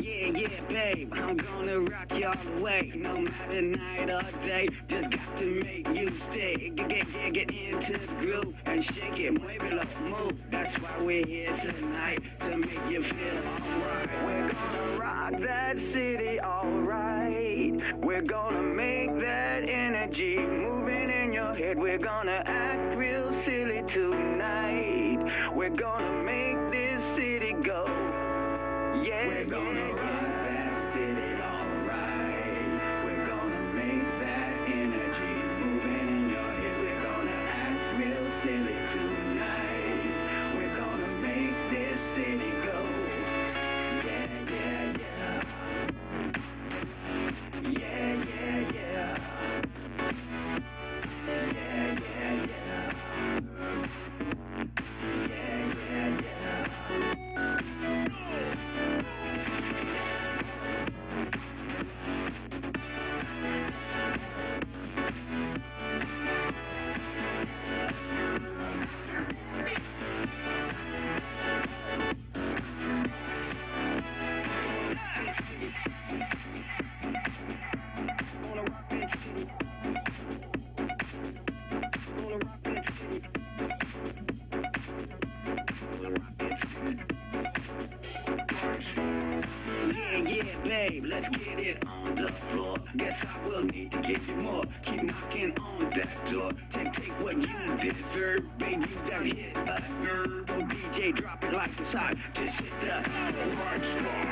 Yeah, yeah, babe, I'm gonna rock you all the way. No matter night or day, just got to make you stay. Get into the groove and shake it, muévelo, move. That's why we're here tonight, to make you feel alright. We're gonna rock that city, alright. We're gonna make that energy moving in your head. We're gonna act real silly tonight. We're gonna make this city go. Yeah, we're gonna rock that city, alright. We're gonna make that energy moving in your head. We're gonna act real silly tonight. We're gonna make this city go. Yeah, yeah, yeah. Yeah, yeah, yeah. Yeah, yeah, yeah. Yeah, yeah, yeah. Yeah, babe, let's get it on the floor. Guess I will need to give you more. Keep knocking on that door. Take what you deserve, baby. You got hit a nerve. Oh, DJ, drop it like it's hot. Just hit the right spot.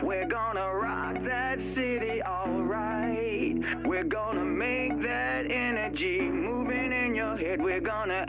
We're gonna rock that city, alright. We're gonna make that energy moving in your head. We're gonna